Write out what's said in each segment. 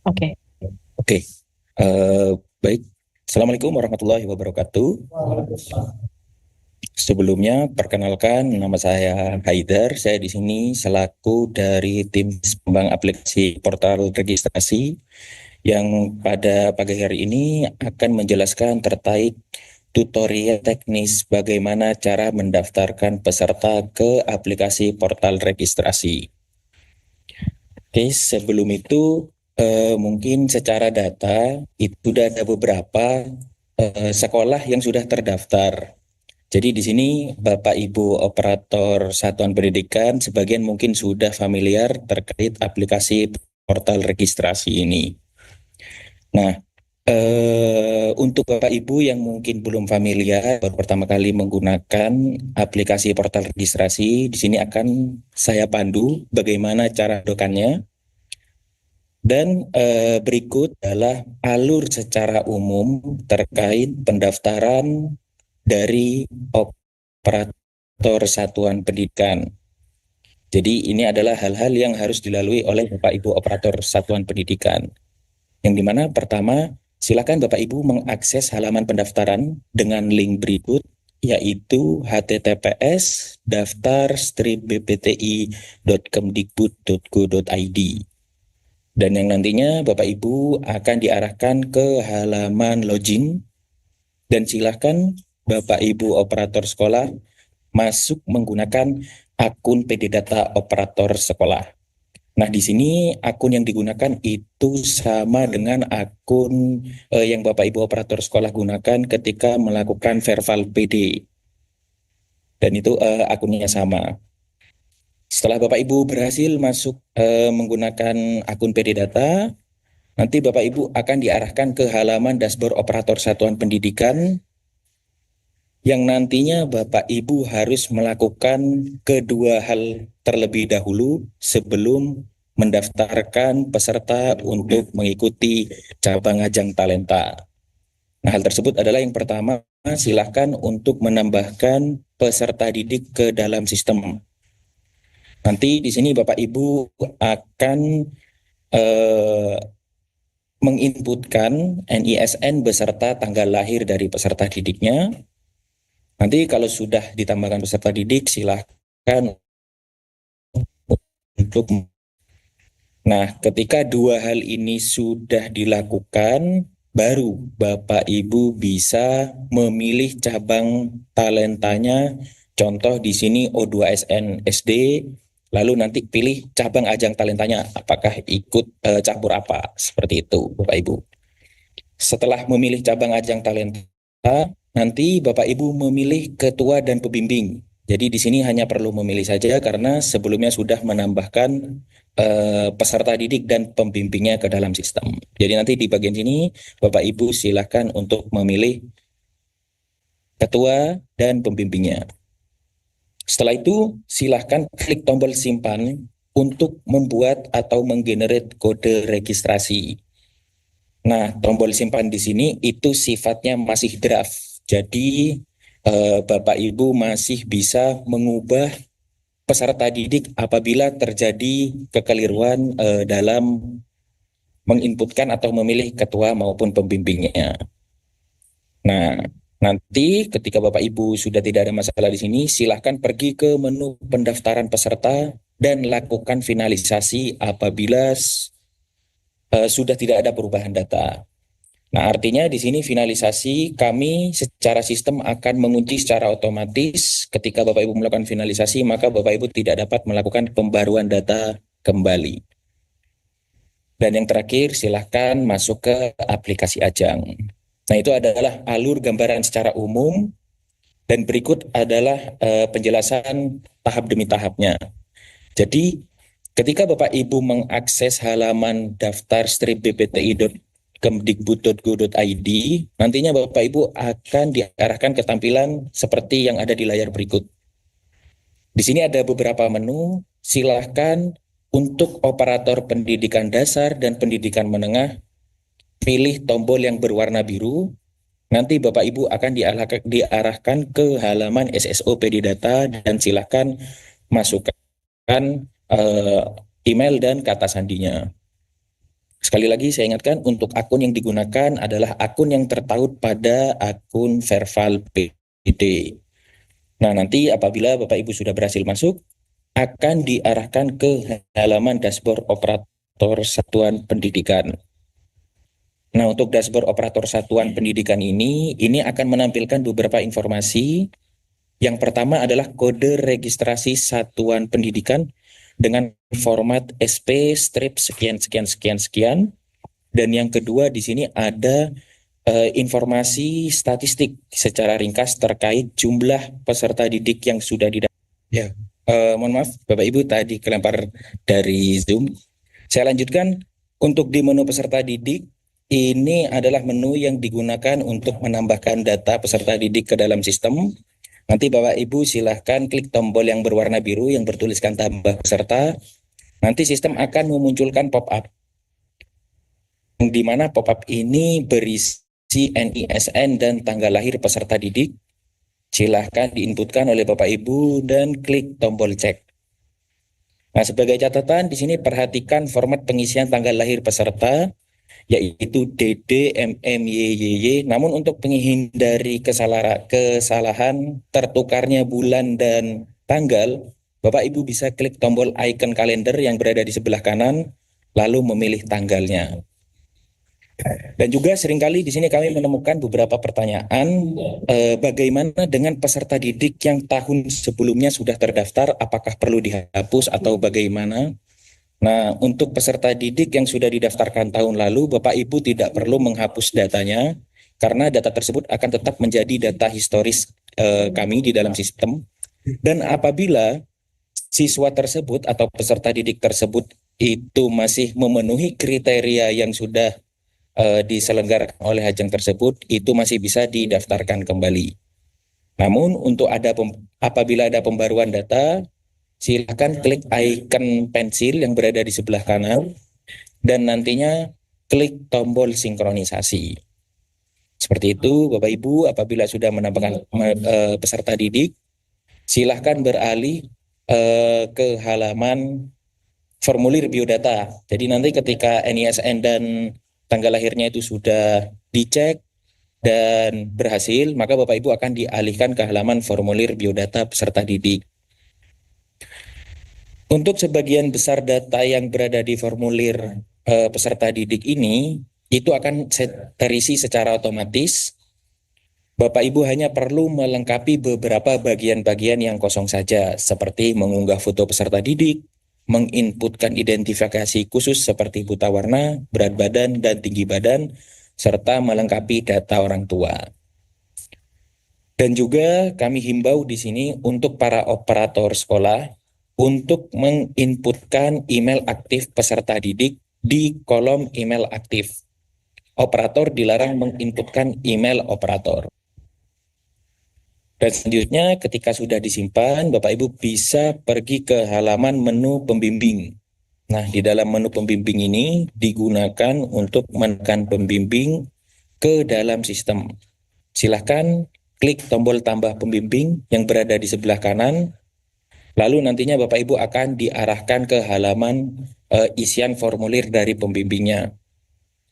Oke. Oke, baik. Assalamualaikum warahmatullahi wabarakatuh. Sebelumnya, perkenalkan nama saya Haidar. Saya di sini selaku dari tim pengembang aplikasi portal registrasi yang pada pagi hari ini akan menjelaskan terkait tutorial teknis bagaimana cara mendaftarkan peserta ke aplikasi portal registrasi. Oke, sebelum itu mungkin secara data itu sudah ada beberapa sekolah yang sudah terdaftar. Jadi di sini Bapak Ibu operator satuan pendidikan sebagian mungkin sudah familiar terkait aplikasi portal registrasi ini. Nah, untuk Bapak Ibu yang mungkin belum familiar baru pertama kali menggunakan aplikasi portal registrasi, di sini akan saya pandu bagaimana cara dokannya. Dan berikut adalah alur secara umum terkait pendaftaran dari operator satuan pendidikan. Jadi ini adalah hal-hal yang harus dilalui oleh Bapak Ibu operator satuan pendidikan. Yang dimana pertama, silakan Bapak Ibu mengakses halaman pendaftaran dengan link berikut, yaitu https daftar-bpti.kemdikbud.go.id. Dan yang nantinya Bapak Ibu akan diarahkan ke halaman login dan silakan Bapak Ibu operator sekolah masuk menggunakan akun PD Data operator sekolah. Nah, di sini akun yang digunakan itu sama dengan akun yang Bapak Ibu operator sekolah gunakan ketika melakukan verbal PD. Dan itu akunnya sama. Setelah Bapak Ibu berhasil masuk menggunakan akun PD Data, nanti Bapak Ibu akan diarahkan ke halaman dashboard operator satuan pendidikan yang nantinya Bapak Ibu harus melakukan kedua hal terlebih dahulu sebelum mendaftarkan peserta untuk mengikuti cabang ajang talenta. Nah, hal tersebut adalah yang pertama, silakan untuk menambahkan peserta didik ke dalam sistem. Nanti di sini Bapak Ibu akan eh, menginputkan NISN beserta tanggal lahir dari peserta didiknya. Nanti kalau sudah ditambahkan peserta didik, silahkan untuk. Nah, ketika dua hal ini sudah dilakukan, baru Bapak Ibu bisa memilih cabang talentanya. Contoh di sini O2SN SD, lalu nanti pilih cabang ajang talentanya, apakah ikut campur apa, seperti itu Bapak Ibu. Setelah memilih cabang ajang talenta, nanti Bapak Ibu memilih ketua dan pembimbing. Jadi di sini hanya perlu memilih saja karena sebelumnya sudah menambahkan peserta didik dan pembimbingnya ke dalam sistem. Jadi nanti di bagian sini Bapak Ibu silakan untuk memilih ketua dan pembimbingnya. Setelah itu silahkan klik tombol simpan untuk membuat atau menggenerate kode registrasi. Nah, tombol simpan di sini itu sifatnya masih draft. Jadi, Bapak Ibu masih bisa mengubah peserta didik apabila terjadi kekeliruan dalam menginputkan atau memilih ketua maupun pembimbingnya. Nah, nanti ketika Bapak Ibu sudah tidak ada masalah di sini, silahkan pergi ke menu pendaftaran peserta dan lakukan finalisasi apabila sudah tidak ada perubahan data. Nah, artinya di sini finalisasi kami secara sistem akan mengunci secara otomatis ketika Bapak Ibu melakukan finalisasi, maka Bapak Ibu tidak dapat melakukan pembaruan data kembali. Dan yang terakhir, silahkan masuk ke aplikasi Ajang. Nah, itu adalah alur gambaran secara umum dan berikut adalah penjelasan tahap demi tahapnya. Jadi, ketika Bapak Ibu mengakses halaman daftar bpti.kemdikbud.go.id, nantinya Bapak Ibu akan diarahkan ke tampilan seperti yang ada di layar berikut. Di sini ada beberapa menu, silahkan untuk operator pendidikan dasar dan pendidikan menengah, pilih tombol yang berwarna biru, nanti Bapak Ibu akan diarahkan ke halaman SSO PD Data dan silahkan masukkan email dan kata sandinya. Sekali lagi saya ingatkan, untuk akun yang digunakan adalah akun yang tertaut pada akun Verval PD. Nah, nanti apabila Bapak Ibu sudah berhasil masuk, akan diarahkan ke halaman dashboard operator satuan pendidikan. Nah, untuk dashboard operator satuan pendidikan ini akan menampilkan beberapa informasi. Yang pertama adalah kode registrasi satuan pendidikan dengan format SP strip sekian sekian sekian sekian. Dan yang kedua di sini ada informasi statistik secara ringkas terkait jumlah peserta didik yang sudah didaftar. Ya, mohon maaf Bapak Ibu tadi kelempar dari Zoom. Saya lanjutkan, untuk di menu peserta didik, ini adalah menu yang digunakan untuk menambahkan data peserta didik ke dalam sistem. Nanti Bapak Ibu silahkan klik tombol yang berwarna biru yang bertuliskan tambah peserta. Nanti sistem akan memunculkan pop-up, di mana pop-up ini berisi NISN dan tanggal lahir peserta didik. Silahkan diinputkan oleh Bapak Ibu dan klik tombol cek. Nah, sebagai catatan di sini perhatikan format pengisian tanggal lahir peserta, yaitu DD, MM, YYY. Namun untuk menghindari kesalahan tertukarnya bulan dan tanggal, Bapak Ibu bisa klik tombol icon kalender yang berada di sebelah kanan, lalu memilih tanggalnya. Dan juga seringkali di sini kami menemukan beberapa pertanyaan, bagaimana dengan peserta didik yang tahun sebelumnya sudah terdaftar, apakah perlu dihapus atau bagaimana? Nah, untuk peserta didik yang sudah didaftarkan tahun lalu, Bapak Ibu tidak perlu menghapus datanya, karena data tersebut akan tetap menjadi data historis kami di dalam sistem. Dan apabila siswa tersebut atau peserta didik tersebut itu masih memenuhi kriteria yang sudah diselenggarakan oleh ajang tersebut, itu masih bisa didaftarkan kembali. Namun untuk apabila ada pembaruan data, silakan klik icon pensil yang berada di sebelah kanan dan nantinya klik tombol sinkronisasi. Seperti itu Bapak Ibu, apabila sudah menambahkan peserta didik, silahkan beralih ke halaman formulir biodata. Jadi nanti ketika NISN dan tanggal lahirnya itu sudah dicek dan berhasil, maka Bapak Ibu akan dialihkan ke halaman formulir biodata peserta didik. Untuk sebagian besar data yang berada di formulir peserta didik ini, itu akan terisi secara otomatis. Bapak Ibu hanya perlu melengkapi beberapa bagian-bagian yang kosong saja, seperti mengunggah foto peserta didik, menginputkan identifikasi khusus seperti buta warna, berat badan, dan tinggi badan, serta melengkapi data orang tua. Dan juga kami himbau di sini untuk para operator sekolah untuk menginputkan email aktif peserta didik di kolom email aktif. Operator dilarang menginputkan email operator. Dan selanjutnya ketika sudah disimpan, Bapak Ibu bisa pergi ke halaman menu pembimbing. Nah, di dalam menu pembimbing ini digunakan untuk menekan pembimbing ke dalam sistem. Silahkan klik tombol tambah pembimbing yang berada di sebelah kanan. Lalu nantinya Bapak Ibu akan diarahkan ke halaman isian formulir dari pembimbingnya.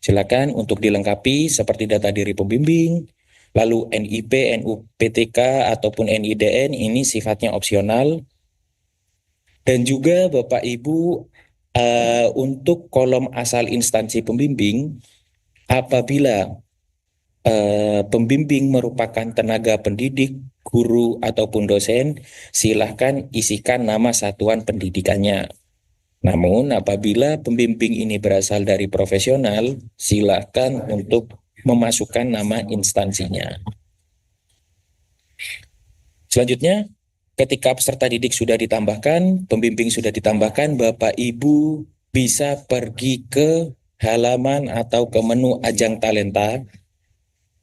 Silakan untuk dilengkapi seperti data diri pembimbing, lalu NIP, NUPTK, ataupun NIDN ini sifatnya opsional. Dan juga Bapak Ibu untuk kolom asal instansi pembimbing, apabila pembimbing merupakan tenaga pendidik, guru, ataupun dosen, silahkan isikan nama satuan pendidikannya. Namun apabila pembimbing ini berasal dari profesional, silahkan untuk memasukkan nama instansinya. Selanjutnya, ketika peserta didik sudah ditambahkan, pembimbing sudah ditambahkan, Bapak Ibu bisa pergi ke halaman atau ke menu ajang talenta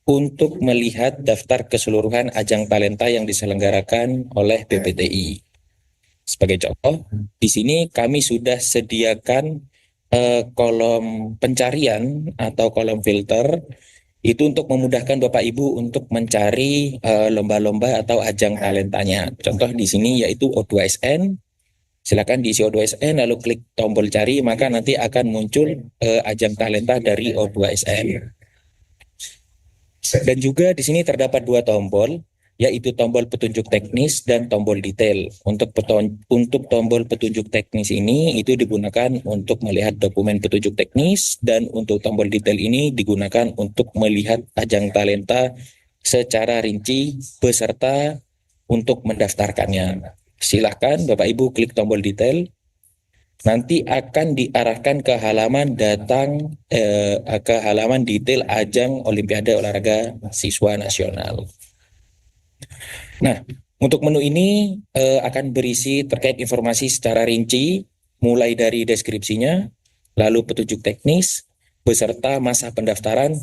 untuk melihat daftar keseluruhan ajang talenta yang diselenggarakan oleh BPTI. Sebagai contoh, di sini kami sudah sediakan kolom pencarian atau kolom filter itu untuk memudahkan Bapak Ibu untuk mencari lomba-lomba atau ajang talentanya. Contoh di sini yaitu O2SN, Silakan diisi O2SN lalu klik tombol cari, maka nanti akan muncul ajang talenta dari O2SN. Dan juga di sini terdapat dua tombol, yaitu tombol petunjuk teknis dan tombol detail. Untuk tombol petunjuk teknis ini itu digunakan untuk melihat dokumen petunjuk teknis, dan untuk tombol detail ini digunakan untuk melihat ajang talenta secara rinci beserta untuk mendaftarkannya. Silahkan Bapak Ibu klik tombol detail, nanti akan diarahkan ke halaman detail ajang Olimpiade Olahraga Siswa Nasional. Nah, untuk menu ini akan berisi terkait informasi secara rinci, mulai dari deskripsinya, lalu petunjuk teknis, beserta masa pendaftaran,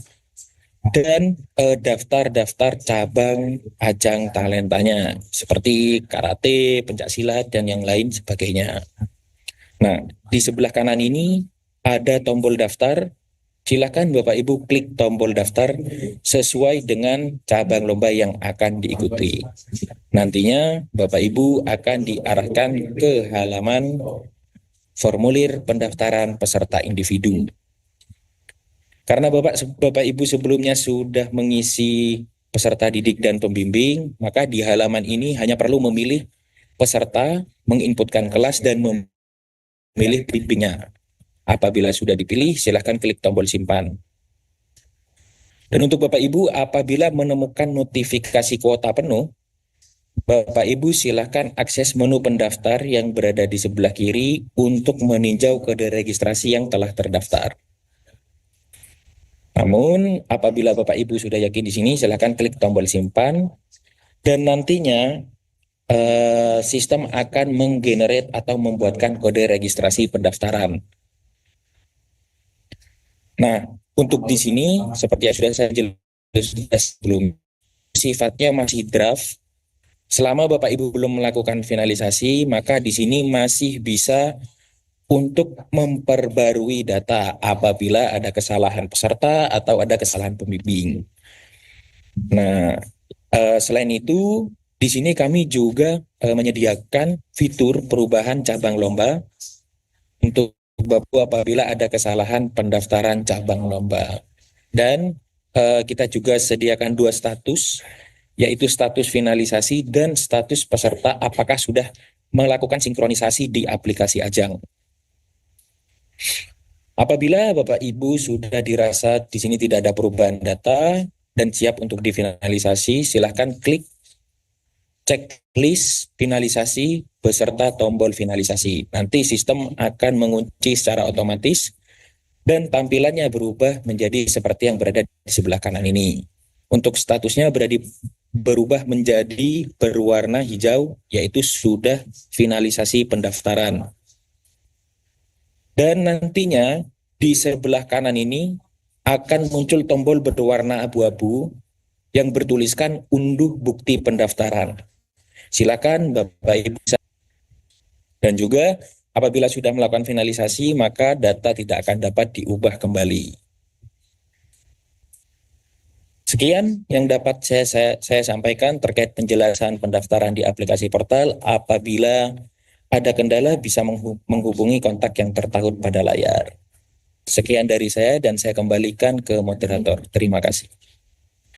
dan daftar-daftar cabang ajang talentanya, seperti karate, pencaksilat, dan yang lain sebagainya. Nah, di sebelah kanan ini ada tombol daftar. Silakan Bapak Ibu klik tombol daftar sesuai dengan cabang lomba yang akan diikuti. Nantinya Bapak Ibu akan diarahkan ke halaman formulir pendaftaran peserta individu. Karena Bapak Ibu sebelumnya sudah mengisi peserta didik dan pembimbing, maka di halaman ini hanya perlu memilih peserta, menginputkan kelas, dan memilih pembimbingnya. Apabila sudah dipilih, silahkan klik tombol simpan. Dan untuk Bapak Ibu, apabila menemukan notifikasi kuota penuh, Bapak Ibu silahkan akses menu pendaftar yang berada di sebelah kiri untuk meninjau kode registrasi yang telah terdaftar. Namun, apabila Bapak Ibu sudah yakin di sini, silahkan klik tombol simpan, dan nantinya sistem akan menggenerate atau membuatkan kode registrasi pendaftaran. Nah, untuk di sini seperti yang sudah saya jelaskan sebelumnya, sifatnya masih draft. Selama Bapak Ibu belum melakukan finalisasi, maka di sini masih bisa untuk memperbarui data apabila ada kesalahan peserta atau ada kesalahan pembimbing. Nah, selain itu, di sini kami juga menyediakan fitur perubahan cabang lomba untuk Bapak apabila ada kesalahan pendaftaran cabang lomba. Dan kita juga sediakan dua status, yaitu status finalisasi dan status peserta apakah sudah melakukan sinkronisasi di aplikasi ajang. Apabila Bapak Ibu sudah dirasa di sini tidak ada perubahan data dan siap untuk difinalisasi, silahkan klik checklist finalisasi beserta tombol finalisasi. Nanti sistem akan mengunci secara otomatis dan tampilannya berubah menjadi seperti yang berada di sebelah kanan ini. Untuk statusnya berubah menjadi berwarna hijau, yaitu sudah finalisasi pendaftaran. Dan nantinya di sebelah kanan ini akan muncul tombol berwarna abu-abu yang bertuliskan unduh bukti pendaftaran. Silakan Bapak Ibu. Dan juga apabila sudah melakukan finalisasi, maka data tidak akan dapat diubah kembali. Sekian yang dapat saya sampaikan terkait penjelasan pendaftaran di aplikasi portal. Apabila ada kendala, bisa menghubungi kontak yang tertahun pada layar. Sekian dari saya dan saya kembalikan ke moderator. Terima kasih.